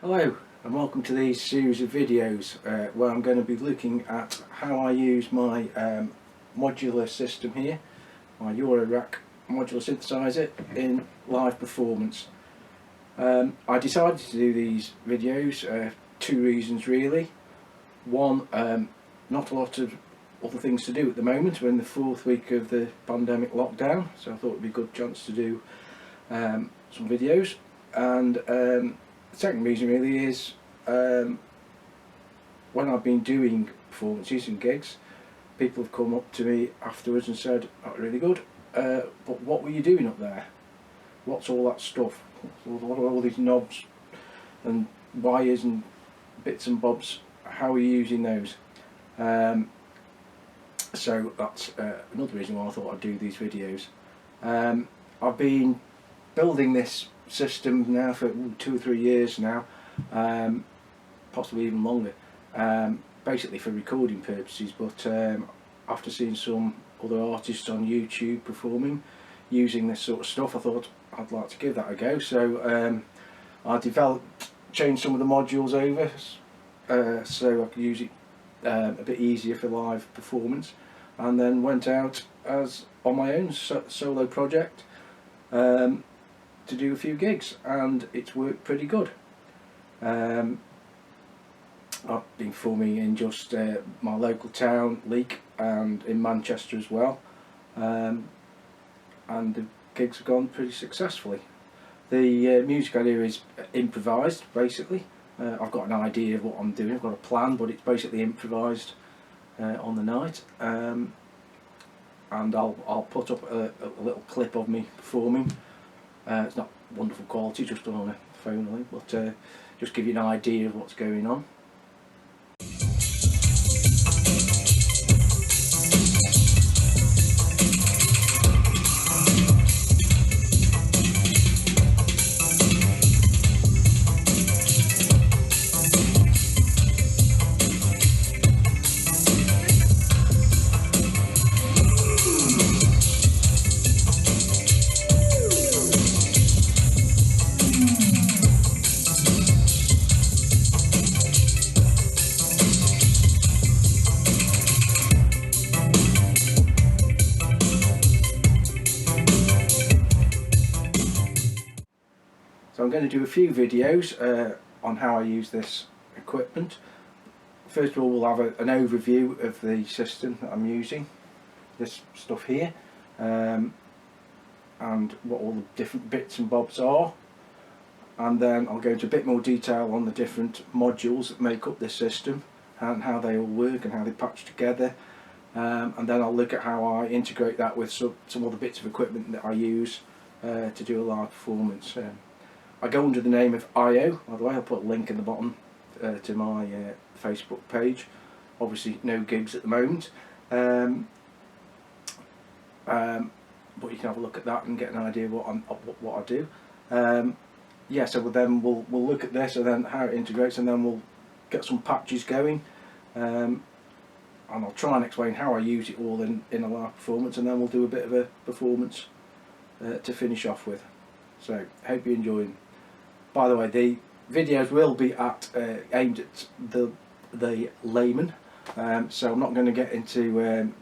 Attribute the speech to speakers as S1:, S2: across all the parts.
S1: Hello and welcome to these series of videos where I'm going to be looking at how I use my modular system here, my Eurorack modular synthesizer in live performance. I decided to do these videos two reasons really. One, not a lot of other things to do at the moment. We're in the fourth week of the pandemic lockdown, so I thought it would be a good chance to do some videos. And the second reason really is when I've been doing performances and gigs, people have come up to me afterwards and said, "Not really good, but what were you doing up there? What's all that stuff? What are all these knobs and wires and bits and bobs? How are you using those?" So that's another reason why I thought I'd do these videos. I've been building this system now for 2 or 3 years now, possibly even longer, basically for recording purposes, but after seeing some other artists on YouTube performing using this sort of stuff, I thought I'd like to give that a go. So I changed some of the modules over so I could use it a bit easier for live performance, and then went out as on my own solo project to do a few gigs, and it's worked pretty good. I've been performing in just my local town, Leek, and in Manchester as well, and the gigs have gone pretty successfully. The music I do is improvised basically. I've got an idea of what I'm doing, I've got a plan, but it's basically improvised on the night, and I'll put up a little clip of me performing. It's not wonderful quality, just done on a phone link, but just give you an idea of what's going on. So I'm going to do a few videos on how I use this equipment. First of all, we'll have an overview of the system that I'm using, this stuff here, and what all the different bits and bobs are, and then I'll go into a bit more detail on the different modules that make up this system and how they all work and how they patch together, and then I'll look at how I integrate that with some other bits of equipment that I use to do a live performance. I go under the name of IO, by the way. I'll put a link in the bottom to my Facebook page. Obviously no gigs at the moment, but you can have a look at that and get an idea of what I do. Yeah, so then we'll look at this and then how it integrates, and then we'll get some patches going, and I'll try and explain how I use it all in a live performance, and then we'll do a bit of a performance to finish off with. So hope you're enjoying. By the way, the videos will be aimed at the layman, so I'm not going to get into I'm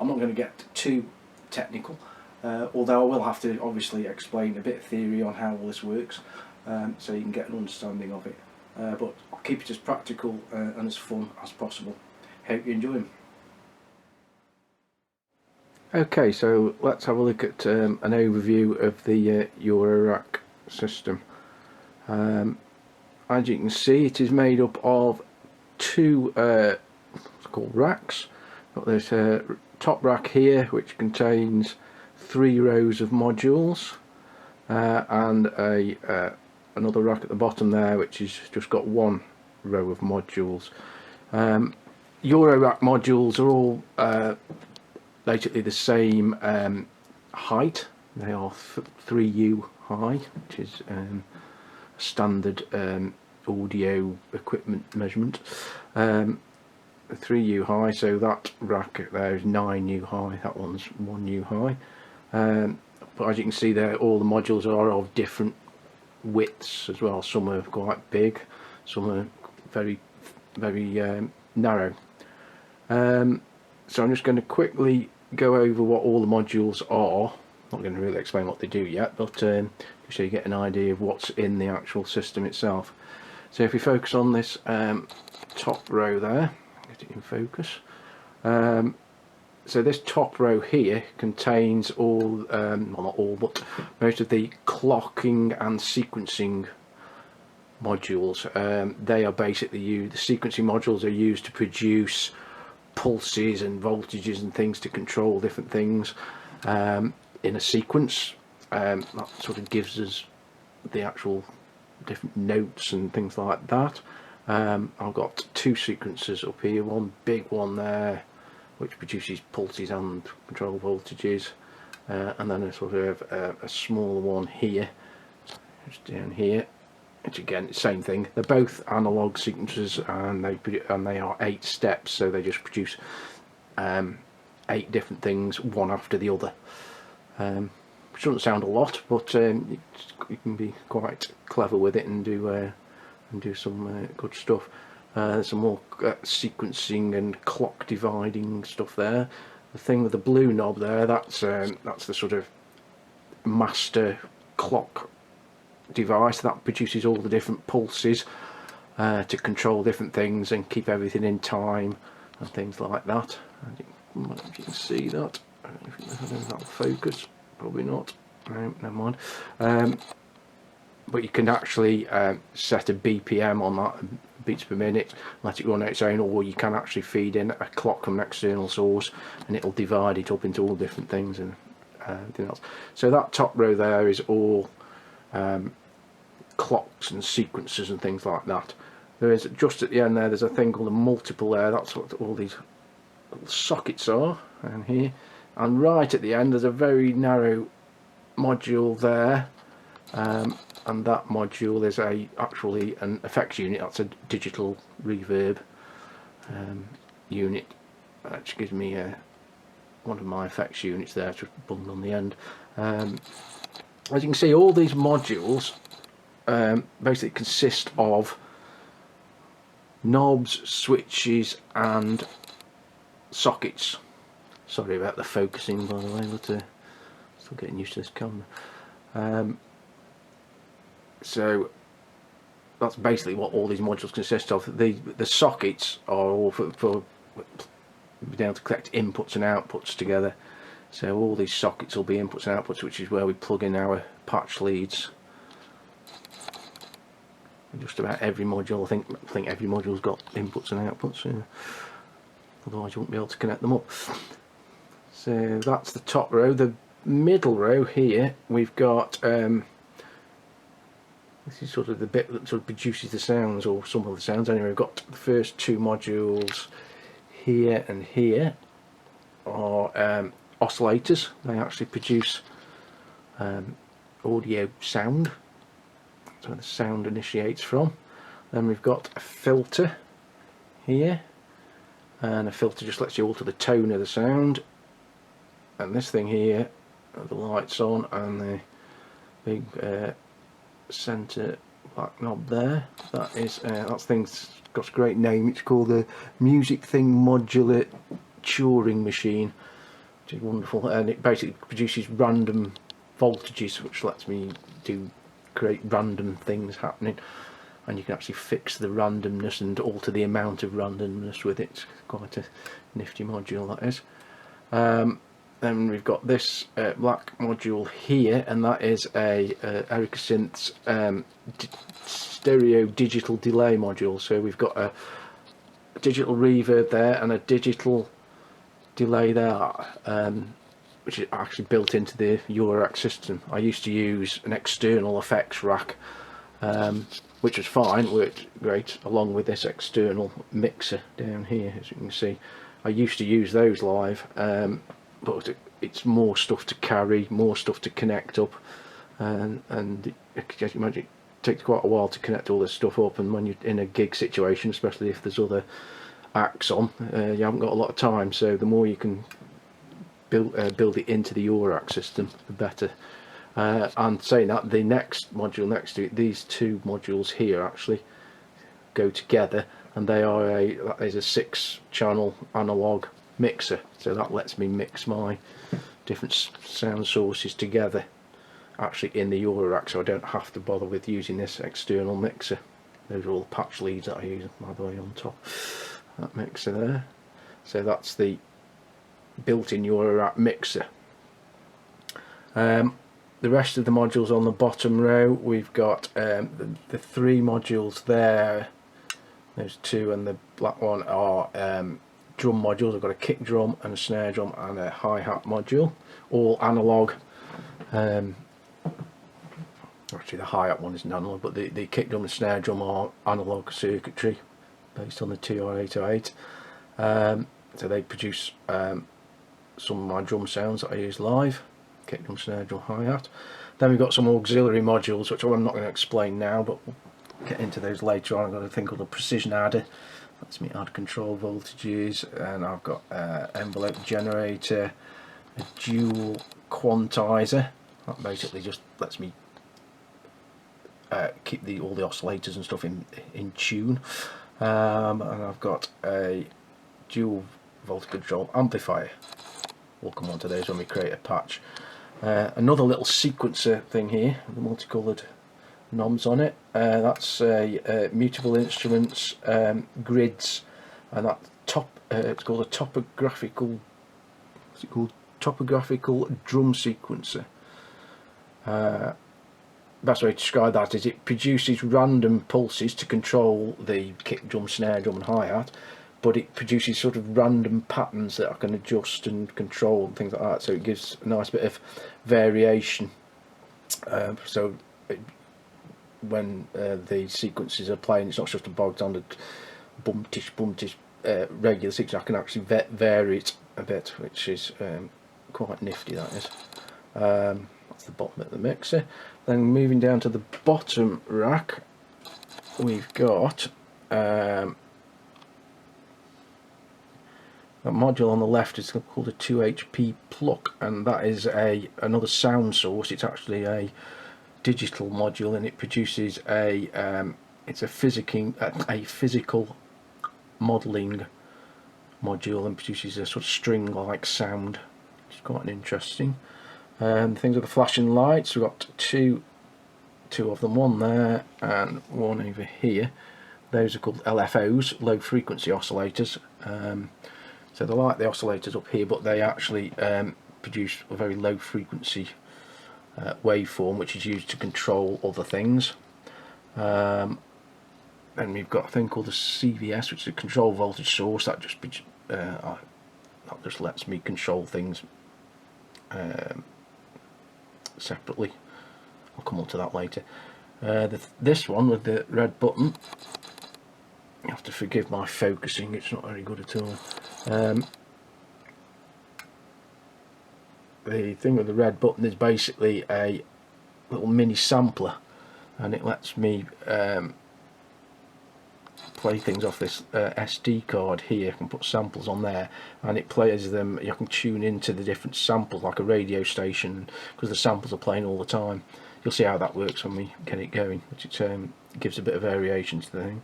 S1: not going to get too technical, although I will have to obviously explain a bit of theory on how all this works, so you can get an understanding of it, but I'll keep it as practical and as fun as possible. Hope you enjoy them. Okay, so let's have a look at an overview of the Eurorack system. As you can see, it is made up of two what's called racks. Got this top rack here, which contains 3 rows of modules, and another rack at the bottom there, which has just got 1 row of modules. Eurorack modules are all basically the same height. They are 3U high, which is a standard audio equipment measurement. 3U high, so that rack there is 9U high, that one's 1U high. But as you can see there, all the modules are of different widths as well. Some are quite big, some are very narrow. So I'm just going to quickly go over what all the modules are. Not going to really explain what they do yet, but so you get an idea of what's in the actual system itself. So if we focus on this top row there, get it in focus. So this top row here contains all, well not all, but most of the clocking and sequencing modules. They are basically used, the sequencing modules are used to produce pulses and voltages and things to control different things in a sequence. That sort of gives us the actual different notes and things like that. I've got two sequencers up here, one big one there which produces pulses and control voltages, and then a sort of a smaller one here, just down here, which again, same thing. They're both analog sequencers, and they are 8 steps, so they just produce 8 different things, one after the other. Which doesn't sound a lot, but you can be quite clever with it and do some good stuff. Some more sequencing and clock dividing stuff there. The thing with the blue knob there, that's the sort of master clock device that produces all the different pulses to control different things and keep everything in time and things like that. I don't know if you can see that. I don't know if that'll focus. Probably not. No, never mind. But you can actually set a BPM on that, beats per minute, let it run on its own, or you can actually feed in a clock from an external source and it'll divide it up into all different things and everything else. So that top row there is all clocks and sequences and things like that. There is, just at the end there, there's a thing called a multiple there. That's what all these little sockets are, and here, and right at the end there's a very narrow module there, and that module is actually an effects unit. That's a digital reverb unit, which gives me one of my effects units there, just bunged on the end. As you can see, all these modules basically consist of knobs, switches and sockets. Sorry about the focusing, by the way, but still getting used to this camera. So that's basically what all these modules consist of. The sockets are all for being able to collect inputs and outputs together. So all these sockets will be inputs and outputs, which is where we plug in our patch leads. Just about every module, I think every module's got inputs and outputs. Yeah. Otherwise you won't be able to connect them up. So that's the top row. The middle row here, we've got this is sort of the bit that sort of produces the sounds, or some of the sounds anyway. We've got the first 2 modules here and here are oscillators. They actually produce audio sound. That's where the sound initiates from. Then we've got a filter here, and a filter just lets you alter the tone of the sound. And this thing here, the lights on, and the big centre black knob there, that's thing's got a great name. It's called the Music Thing Modular Turing Machine, which is wonderful, and it basically produces random voltages, which lets me create random things happening, and you can actually fix the randomness and alter the amount of randomness with it. It's quite a nifty module, that is. Then we've got this black module here, and that is a Erica Synth's stereo digital delay module. So we've got a digital reverb there and a digital delay there, which is actually built into the Eurorack system. I used to use an external effects rack, which was fine, worked great, along with this external mixer down here, as you can see. I used to use those live, but it's more stuff to carry, more stuff to connect up, and as you imagine, it takes quite a while to connect all this stuff up, and when you're in a gig situation, especially if there's other acts on, you haven't got a lot of time. So the more you can build it into the Eurorack system, the better. And saying that, the next module next to it, these two modules here actually go together, and that is a 6-channel analog mixer, so that lets me mix my different sound sources together actually in the Eurorack, so I don't have to bother with using this external mixer. Those are all the patch leads that I use, by the way, on top that mixer there. So that's the built-in Eurorack mixer. The rest of the modules on the bottom row, we've got the 3 modules there. Those 2 and the black one are drum modules. I've got a kick drum and a snare drum and a hi-hat module, all analog. Actually the hi-hat one isn't analog, but the kick drum and snare drum are analog circuitry based on the TR-808. So they produce some of my drum sounds that I use live. Kick drum, snare drum, hi-hat. Then we've got some auxiliary modules, which I'm not going to explain now, but we'll get into those later on. I've got a thing called a precision adder. Lets me add control voltages, and I've got envelope generator, a dual quantizer. That basically just lets me keep all the oscillators and stuff in tune. And I've got a dual voltage control amplifier. We'll come on to those when we create a patch. Another little sequencer thing here, the multicoloured knobs on it. That's mutable instruments, grids, and that it's called a topographical. What's it called? Topographical drum sequencer. Best way to describe that is it produces random pulses to control the kick drum, snare drum, and hi-hat, but it produces sort of random patterns that I can adjust and control and things like that, so it gives a nice bit of variation. When the sequences are playing, it's not just a bogged down bum-tish regular sequence. I can actually vary it a bit, which is quite nifty, that is. That's the bottom of the mixer. Then moving down to the bottom rack, we've got a module on the left is called a 2HP pluck, and that is another sound source. It's actually a digital module, and it produces it's a physical modelling module, and produces a sort of string-like sound. It's quite interesting. Things with the flashing lights, we've got two of them, one there and one over here. Those are called LFOs, low frequency oscillators. So they're like the oscillators up here, but they actually produce a very low frequency waveform, which is used to control other things. And we've got a thing called a CVS, which is a control voltage source. That just lets me control things separately. I'll come on to that later. This one with the red button, you have to forgive my focusing, it's not very good at all. The thing with the red button is basically a little mini sampler, and it lets me play things off this SD card here. I can put samples on there, and it plays them. You can tune into the different samples like a radio station, because the samples are playing all the time. You'll see how that works when we get it going, which it gives a bit of variation to the thing.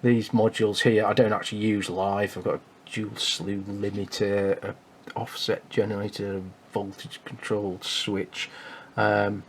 S1: These modules here I don't actually use live. I've got a dual slew limiter, a offset generator, a voltage controlled switch. They're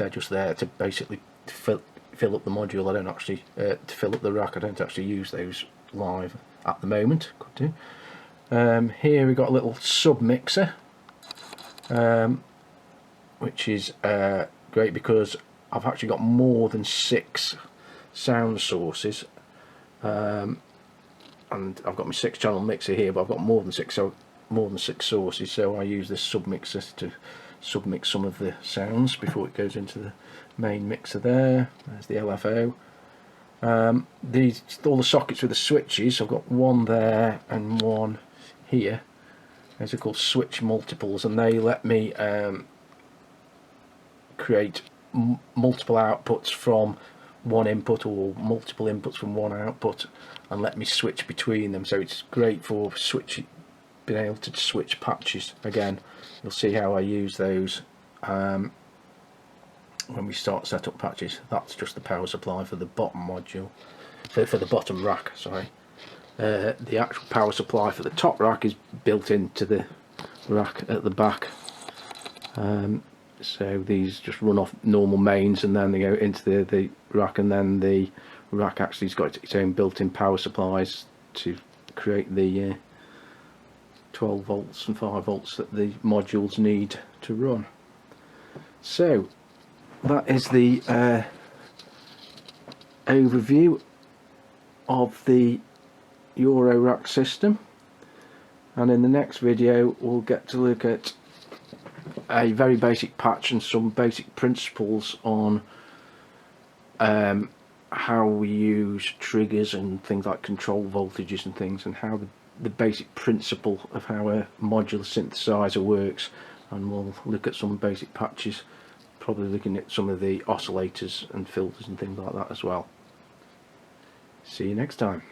S1: just there to basically fill up the module. I don't actually to fill up the rack. I don't actually use those live at the moment. Could do. Here we've got a little sub mixer, which is great because I've actually got more than 6 sound sources, and I've got my 6-channel mixer here, but I've got more than six sources, so I use this sub mixer to submix some of the sounds before it goes into the main mixer there. There's the LFO. All the sockets with the switches, I've got one there and one here. These are called switch multiples, and they let me create multiple outputs from one input, or multiple inputs from one output, and let me switch between them. So it's great for being able to switch patches. Again, you'll see how I use those. when we start set up patches. That's just the power supply for the bottom module, for the bottom rack, sorry. The actual power supply for the top rack is built into the rack at the back. So these just run off normal mains and then they go into the rack, and then the rack actually has got its own built-in power supplies to create the 12 volts and 5 volts that the modules need to run. So that is the overview of the Eurorack system, and in the next video we'll get to look at a very basic patch and some basic principles on how we use triggers and things like control voltages and things, and how the basic principle of how a modular synthesizer works. And we'll look at some basic patches, probably looking at some of the oscillators and filters and things like that as well. See you next time.